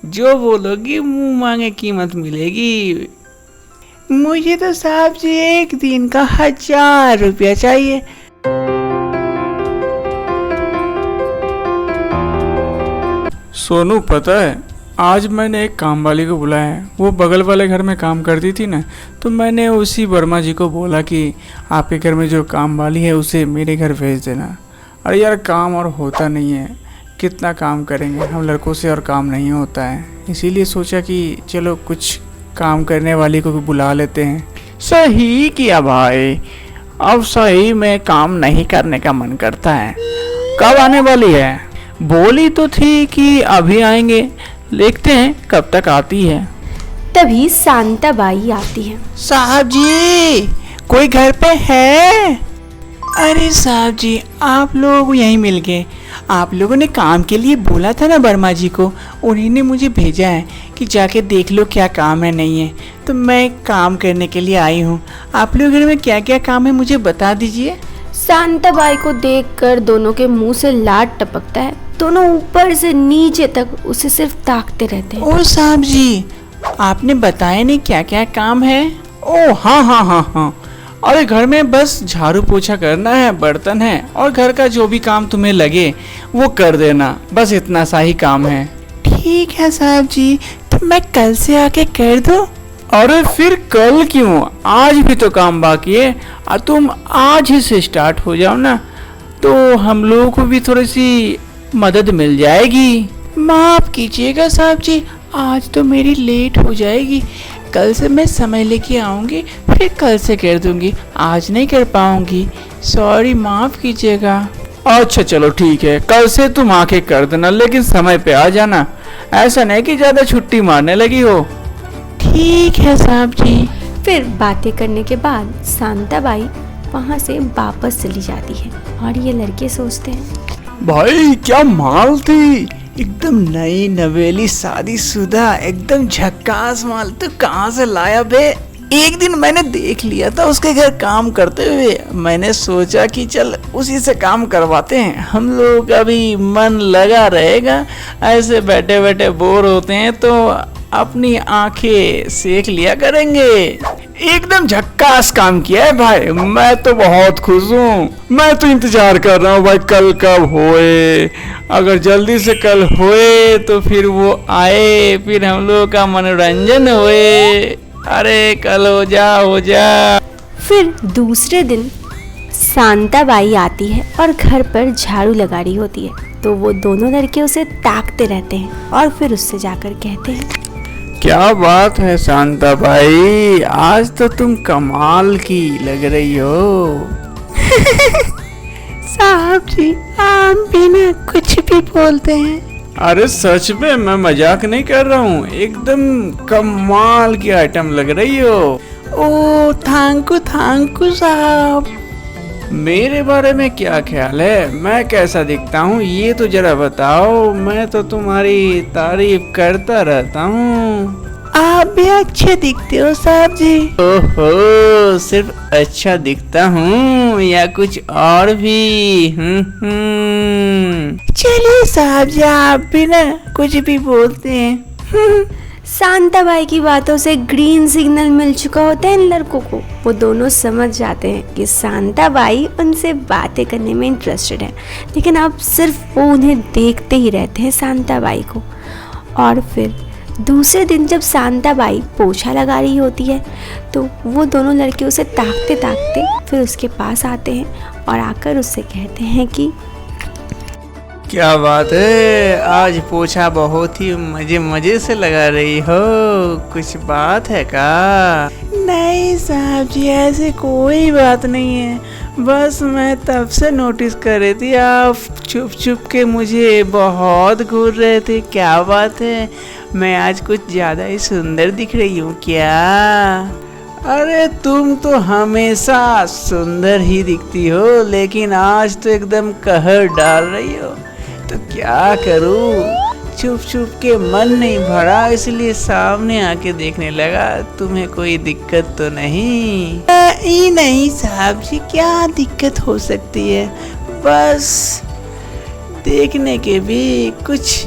जो बोलोगी मुंह मांगे कीमत मिलेगी। मुझे तो साहब जी एक दिन का 1000 रुपया चाहिए। सोनू, पता है आज मैंने एक काम वाली को बुलाया है। वो बगल वाले घर में काम करती थी ना, तो मैंने उसी वर्मा जी को बोला कि आपके घर में जो काम वाली है उसे मेरे घर भेज देना। अरे यार, काम और होता नहीं है, कितना काम करेंगे हम लड़कों से, और काम नहीं होता है। इसीलिए सोचा कि चलो कुछ काम करने वाली को भी बुला लेते हैं। सही किया भाई, अब सही में काम नहीं करने का मन करता है। कब आने वाली है? बोली तो थी कि अभी आएंगे, देखते हैं कब तक आती है। तभी शांताबाई आती है। साहब जी, कोई घर पे है? अरे साहब जी, आप लोग यहीं मिल गए। आप लोगों ने काम के लिए बोला था ना वर्मा जी को, उन्हीं ने मुझे भेजा है कि जाके देख लो क्या काम है नहीं है। तो मैं काम करने के लिए आई हूँ। आप लोगों घर में क्या क्या काम है मुझे बता दीजिए। शांताबाई को देखकर दोनों के मुंह से लाट टपकता है। दोनों ऊपर से नीचे तक उसे सिर्फ ताकते रहते हैं। ओ साहब जी, आपने बताया नहीं क्या क्या काम है? ओ हाँ, अरे घर में बस झाड़ू पोछा करना है, बर्तन है, और घर का जो भी काम तुम्हें लगे वो कर देना, बस इतना सा ही काम है। ठीक है साहब जी, तो मैं कल से आके कर दूं? अरे फिर कल क्यों, आज भी तो काम बाकी है। तुम आज ही से स्टार्ट हो जाओ ना, तो हम लोगों को भी थोड़ी सी मदद मिल जाएगी। माफ कीजिएगा साहब जी, आज तो मेरी लेट हो जाएगी। कल से मैं समय लेके आऊंगी, फिर कल से कर दूंगी, आज नहीं कर पाऊंगी। सॉरी, माफ कीजिएगा। अच्छा चलो ठीक है, कल से तुम आके कर देना, लेकिन समय पे आ जाना। ऐसा नहीं कि ज्यादा छुट्टी मारने लगी हो। ठीक है साहब जी। फिर बातें करने के बाद शांताबाई वहाँ से वापस चली जाती है और ये लड़के सोचते हैं, भाई क्या माल थी, एकदम नई नवेली शादीशुदा, एकदम झक्कास माल। तो कहाँ से लाया बे? एक दिन मैंने देख लिया था उसके घर काम करते हुए, मैंने सोचा कि चल उसी से काम करवाते हैं, हम लोगों का भी मन लगा रहेगा। ऐसे बैठे बैठे बोर होते हैं तो अपनी आंखें सेक लिया करेंगे। एकदम झक्कास काम किया है भाई, मैं तो बहुत खुश हूँ। मैं तो इंतजार कर रहा हूँ भाई, कल कब होए। अगर जल्दी से कल होए तो फिर वो आए, फिर हम लोगों का मनोरंजन होए। अरे कल हो जा। फिर दूसरे दिन शांताबाई आती है और घर पर झाड़ू लगा रही होती है। तो वो दोनों लड़के उसे ताकते रहते हैं और फिर उससे जाकर कहते हैं, क्या बात है शांताबाई, आज तो तुम कमाल की लग रही हो। साहब जी, आप भी ना कुछ भी बोलते हैं। अरे सच में, मैं मजाक नहीं कर रहा हूँ, एकदम कमाल की आइटम लग रही हो। ओ थैंक यू साहब। मेरे बारे में क्या ख्याल है, मैं कैसा दिखता हूँ ये तो जरा बताओ। मैं तो तुम्हारी तारीफ करता रहता हूँ। आप भी अच्छे दिखते हो साहब जी। ओहो, सिर्फ अच्छा दिखता हूँ या कुछ और भी? चलिए साहब जी, आप भी ना कुछ भी बोलते हैं। शांताबाई की बातों से ग्रीन सिग्नल मिल चुका होता है इन लड़कों को। वो दोनों समझ जाते हैं कि शांताबाई उनसे बातें करने में इंटरेस्टेड है, लेकिन अब सिर्फ वो उन्हें देखते ही रहते हैं, शांताबाई को। और फिर दूसरे दिन जब शांताबाई पोछा लगा रही होती है तो वो दोनों लड़के उसे ताकते ताकते फिर उसके पास आते हैं और आकर उससे कहते हैं कि क्या बात है, आज पोछा बहुत ही मजे से लगा रही हो, कुछ बात है का? नहीं साहब जी, ऐसे कोई बात नहीं है, बस मैं तब से नोटिस कर रही थी आप छुप के मुझे बहुत घूर रहे थे। क्या बात है, मैं आज कुछ ज्यादा ही सुंदर दिख रही हूँ क्या? अरे तुम तो हमेशा सुंदर ही दिखती हो, लेकिन आज तो एकदम कहर डाल रही हो। तो क्या करूं, छुप के मन नहीं भरा, इसलिए सामने आके देखने लगा। तुम्हें कोई दिक्कत तो नहीं? नहीं साहब जी, क्या दिक्कत हो सकती है, बस देखने के भी कुछ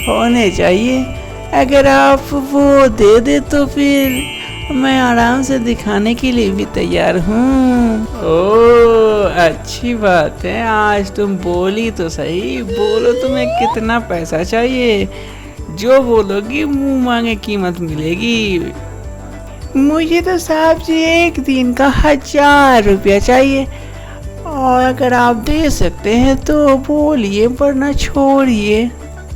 होने चाहिए। अगर आप वो दे दे तो फिर मैं आराम से दिखाने के लिए भी तैयार हूँ। ओह अच्छी बात है, आज तुम बोली तो सही। बोलो तुम्हें कितना पैसा चाहिए, जो बोलोगी मुंह मांगे कीमत मिलेगी। मुझे तो साहब जी एक दिन का 1000 रुपया चाहिए, और अगर आप दे सकते हैं तो बोलिए वरना छोड़िए।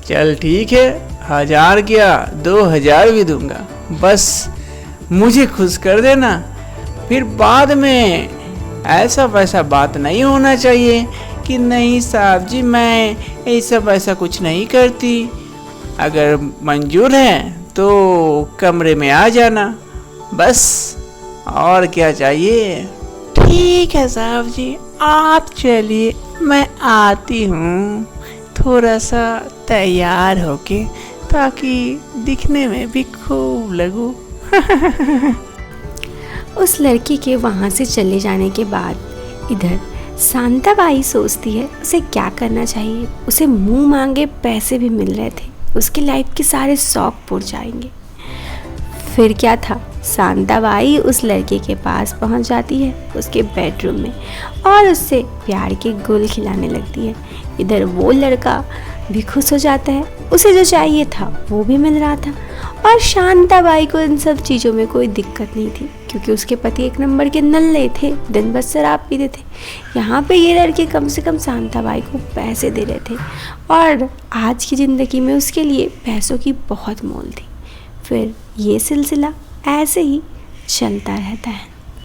चल ठीक है, 1000 क्या 2000 भी दूंगा, बस मुझे खुश कर देना। फिर बाद में ऐसा वैसा बात नहीं होना चाहिए कि नहीं साहब जी मैं ऐसा वैसा कुछ नहीं करती। अगर मंजूर है तो कमरे में आ जाना, बस और क्या चाहिए। ठीक है साहब जी, आप चलिए, मैं आती हूँ थोड़ा सा तैयार होके, ताकि दिखने में भी खूब लगूं। उस लड़की के वहाँ से चले जाने के बाद इधर शांताबाई सोचती है उसे क्या करना चाहिए। उसे मुंह मांगे पैसे भी मिल रहे थे, उसकी लाइफ के सारे शौक पूरे जाएंगे। फिर क्या था, शांताबाई उस लड़के के पास पहुंच जाती है उसके बेडरूम में और उससे प्यार के गुल खिलाने लगती है। इधर वो लड़का भी खुश हो जाता है, उसे जो चाहिए था वो भी मिल रहा था, और शांताबाई को इन सब चीज़ों में कोई दिक्कत नहीं थी क्योंकि उसके पति एक नंबर के नल्ले थे, दिन भर शराब पीते थे। यहाँ पे ये लड़के कम से कम शांताबाई को पैसे दे रहे थे और आज की ज़िंदगी में उसके लिए पैसों की बहुत मोल थी। फिर ये सिलसिला ऐसे ही चलता रहता है।